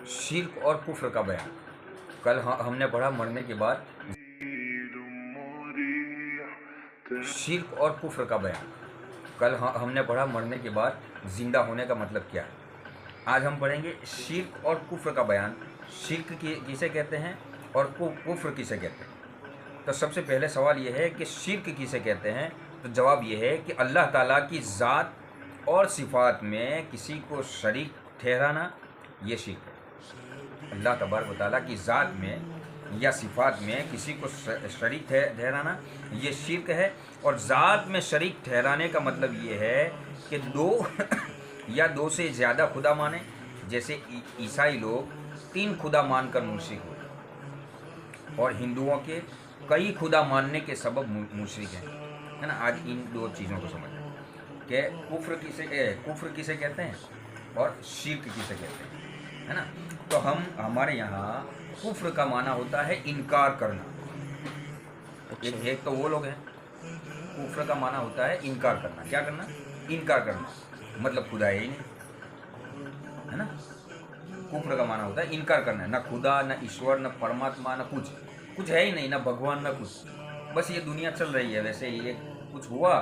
शिर्क और कुफ्र का बयान। कल हमने पढ़ा मरने के बाद शिर्क और कुफ्र का बयान। कल हमने पढ़ा मरने के बाद जिंदा होने का मतलब क्या है। आज हम पढ़ेंगे शिर्क और कुफ्र का बयान। शिर्क किसे कहते हैं और कुफ्र किसे कहते हैं। तो सबसे पहले सवाल यह है कि शिर्क किसे कहते हैं। तो जवाब यह है कि अल्लाह ताला की ज़ात और सिफ़ात में किसी को शरीक ठहराना, ये शिर्क है। अल्लाह तबारक व तआला की ज़ात में या सिफ़ात में किसी को शरीक ठहराना, ये शिर्क है। और ज़ात में शरीक ठहराने का मतलब ये है कि दो या दो से ज़्यादा खुदा माने। जैसे ईसाई लोग 3 खुदा मानकर मुशरिक हो, और हिंदुओं के कई खुदा मानने के सबब मुशरिक हैं, है ना। आज इन दो चीज़ों को समझें कि कुफ्र किसे कहते हैं और शिर्क किसे कहते हैं, है ना। तो हमारे यहाँ कुफ्र का माना होता है इनकार करना। एक तो वो लोग हैं, कुफ्र का माना होता है इनकार करना। क्या करना? इनकार करना, मतलब खुदा है ही नहीं, है ना। कुफ्र का माना होता है इनकार करना, ना खुदा, ना ईश्वर, ना परमात्मा, ना कुछ है ही नहीं, ना भगवान, ना कुछ। बस ये दुनिया चल रही है, वैसे ये कुछ हुआ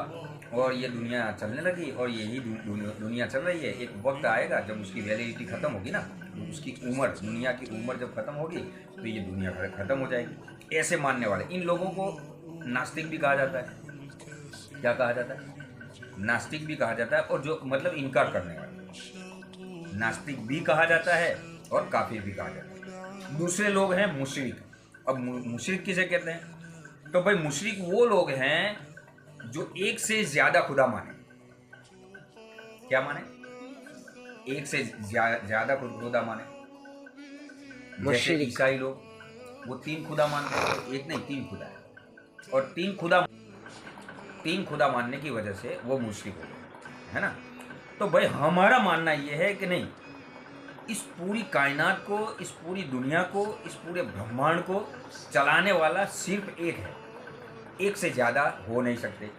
और ये दुनिया चलने लगी और यही दुनिया चल रही है। एक वक्त आएगा जब उसकी वैलिडिटी ख़त्म होगी ना, उसकी उम्र, दुनिया की उम्र जब ख़त्म होगी तो ये दुनिया ख़त्म हो जाएगी। ऐसे मानने वाले इन लोगों को नास्तिक भी कहा जाता है। क्या कहा जाता है? नास्तिक भी कहा जाता है, और जो मतलब इनकार करने वाले, नास्तिक भी कहा जाता है और काफिर भी कहा जाता है। दूसरे लोग हैं मुशरिक। अब मुशरिक किसे कहते हैं? तो भाई मुशरिक वो लोग हैं जो एक से ज्यादा खुदा माने। क्या माने? एक से ज्यादा खुदा माने। जैसे ईसाई लोग, वो 3 खुदा मानते हैं, एक नहीं 3 खुदा है, और 3 खुदा मानने की वजह से वो मुशरिक हो गए, है ना। तो भाई हमारा मानना ये है कि नहीं, इस पूरी कायनात को, इस पूरी दुनिया को, इस पूरे ब्रह्मांड को चलाने वाला सिर्फ एक है। एक से ज़्यादा हो नहीं सकते,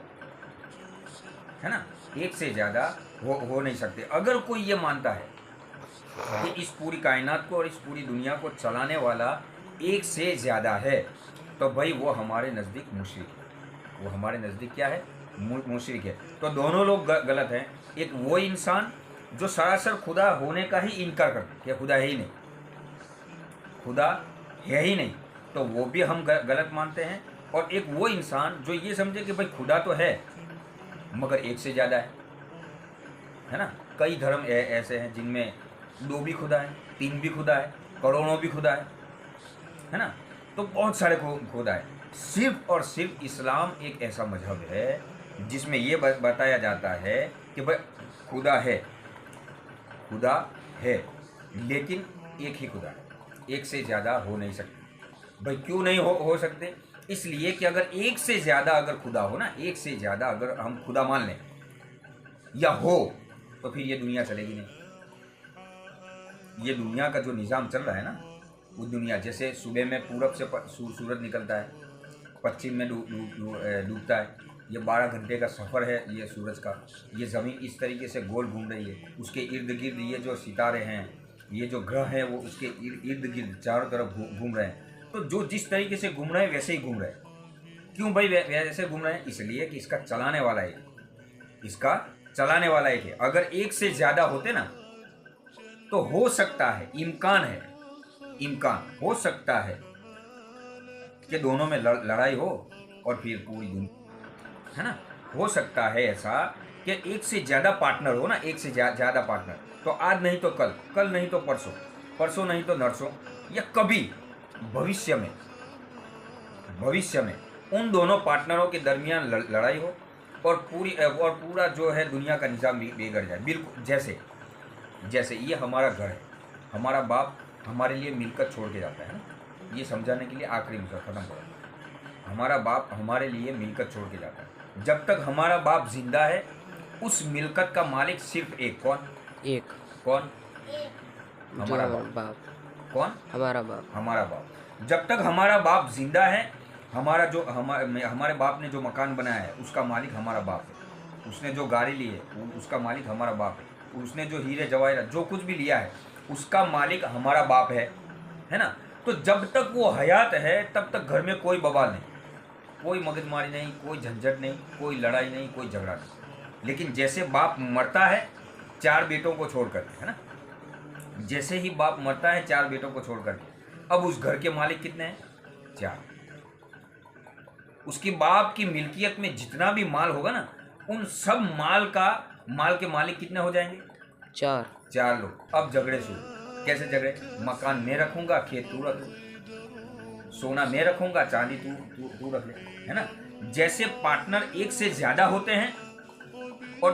है ना। एक से ज़्यादा हो नहीं सकते। अगर कोई ये मानता है कि इस पूरी कायनात को और इस पूरी दुनिया को चलाने वाला एक से ज़्यादा है, तो भाई वो हमारे नज़दीक मुशरिक है। वो हमारे नज़दीक क्या है? मुशरिक है। तो दोनों लोग गलत हैं। एक वो इंसान जो सरासर खुदा होने का ही इनकार करते कि खुदा है ही नहीं, खुदा है ही नहीं, तो वो भी हम गलत मानते हैं। और एक वो इंसान जो ये समझे कि भाई खुदा तो है मगर एक से ज़्यादा है ना। कई धर्म ऐसे हैं जिनमें 2 भी खुदा है, 3 भी खुदा है, करोड़ों भी खुदा है ना। तो बहुत सारे खुदा है। सिर्फ और सिर्फ इस्लाम एक ऐसा मजहब है जिसमें ये बताया जाता है कि भाई खुदा है लेकिन एक ही खुदा है, एक से ज़्यादा हो नहीं सकते। भाई क्यों नहीं हो सकते? इसलिए कि अगर एक से ज़्यादा अगर खुदा हो ना, एक से ज़्यादा अगर हम खुदा मान लें या हो, तो फिर ये दुनिया चलेगी नहीं। ये दुनिया का जो निज़ाम चल रहा है ना, वो दुनिया जैसे सुबह में पूरब से सूरज निकलता है, पश्चिम में डूबता है। ये 12 घंटे का सफ़र है ये सूरज का। ये ज़मीन इस तरीके से गोल घूम रही है, उसके इर्द गिर्द ये जो सितारे हैं, ये जो ग्रह हैं, वो उसके इर्द गिर्द चारों तरफ घूम रहे हैं। तो जो जिस तरीके से घूम रहे हैं वैसे ही घूम रहे हैं। क्यों भाई वैसे घूम रहे हैं? इसलिए कि इसका चलाने वाला एक है। अगर एक से ज़्यादा होते ना, तो हो सकता है, इम्कान हो सकता है कि दोनों में लड़ाई हो और फिर पूरी दुनिया, है ना। हो सकता है ऐसा कि एक से ज़्यादा पार्टनर हो ना, एक से ज़्यादा पार्टनर। तो आज नहीं तो कल, कल नहीं तो परसों, परसों नहीं तो नरसों, या कभी भविष्य में उन दोनों पार्टनरों के दरमियान लड़ाई हो और पूरा जो है दुनिया का निज़ाम बिगड़ जाए। बिल्कुल जैसे ये हमारा घर है, हमारा बाप हमारे लिए मिलकत छोड़ के जाता है ना। ये समझाने के लिए आखिरी मुद्दा खत्म करो। हमारा बाप हमारे लिए मिलकत छोड़ के जाता है। जब तक हमारा बाप जिंदा है, उस मिलकत का मालिक सिर्फ एक। कौन? हमारा बाप। कौन? हमारा बाप। जब तक हमारा बाप जिंदा है, हमारे बाप ने जो मकान बनाया है उसका मालिक हमारा बाप है। उसने जो गाड़ी ली है उसका मालिक हमारा बाप है। उसने जो हीरे जवाहरात जो कुछ भी लिया है उसका मालिक हमारा बाप है ना। तो जब तक वो हयात है तब तक घर में कोई बवाल नहीं, कोई मगजमारी नहीं, कोई झंझट नहीं, कोई लड़ाई नहीं, कोई झगड़ा नहीं। लेकिन जैसे बाप मरता है 4 बेटों को छोड़ करके, है ना, जैसे ही बाप मरता है 4 बेटों को छोड़ करके, अब उस घर के मालिक कितने हैं? 4। उसके बाप की मिल्कियत में जितना भी माल होगा ना, उन सब माल के मालिक कितने हो जाएंगे? 4 लोग। अब झगड़े शुरू। कैसे झगड़े? मकान मैं रखूंगा, खेत तू रख ले, सोना मैं रखूंगा, चांदी तू रख ले, है ना। जैसे पार्टनर एक से ज्यादा होते हैं और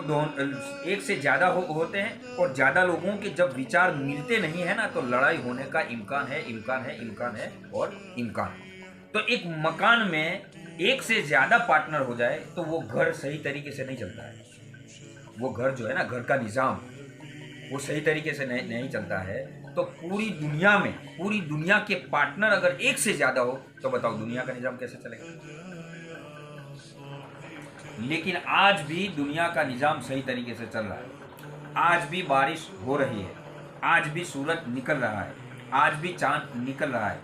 एक से ज्यादा होते हैं और ज्यादा लोगों के जब विचार मिलते नहीं है ना, तो लड़ाई होने का इम्कान है और इम्कान। तो एक मकान में एक से ज्यादा पार्टनर हो जाए तो वो घर सही तरीके से नहीं चलता है। वो घर जो है ना, घर का निज़ाम वो सही तरीके से नहीं चलता है। तो पूरी दुनिया के पार्टनर अगर एक से ज्यादा हो तो बताओ दुनिया का निज़ाम कैसे चलेगा। लेकिन आज भी दुनिया का निज़ाम सही तरीके से चल रहा है। आज भी बारिश हो रही है, आज भी सूरज निकल रहा है, आज भी चांद निकल रहा है,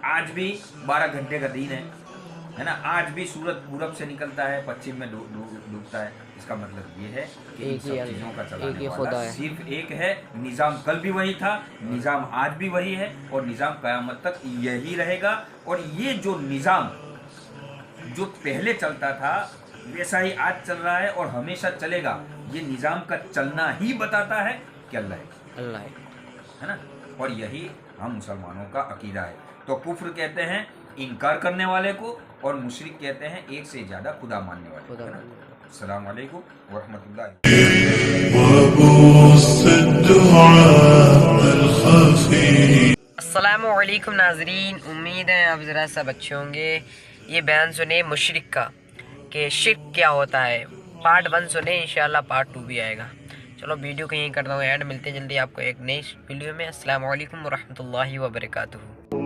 आज भी 12 घंटे का दिन है ना। आज भी सूरज पूरब से निकलता है, पश्चिम में डूबता है। इसका मतलब ये है कि इन सब चीज़ों का चलाने वाला सिर्फ एक है। निज़ाम कल भी वही था, निज़ाम आज भी वही है और निज़ाम क़यामत तक यही रहेगा। और ये जो निज़ाम जो पहले चलता था वैसा ही आज चल रहा है और हमेशा चलेगा। ये निज़ाम का चलना ही बताता है कि अल्लाह है ना। और यही हम मुसलमानों का अकीदा है। तो कुफ्र कहते हैं इनकार करने वाले को और मुशरिक कहते हैं एक से ज़्यादा खुदा मानने वाले को। अस्सलाम वालेकुम व रहमतुल्लाह। अस्सलामु अलैकुम नाज़रीन, उम्मीद है आप ज़रा सब अच्छे होंगे। ये बयान सुने मुशरिक का कि शिर्क क्या होता है। पार्ट 1 सुने, इंशाल्लाह पार्ट 2 भी आएगा। चलो वीडियो को यहीं करता हूँ ऐड, मिलते हैं जल्दी आपको एक नई वीडियो में। अस्सलामु अलैकुम व रहमतुल्लाहि व बरकातुहू।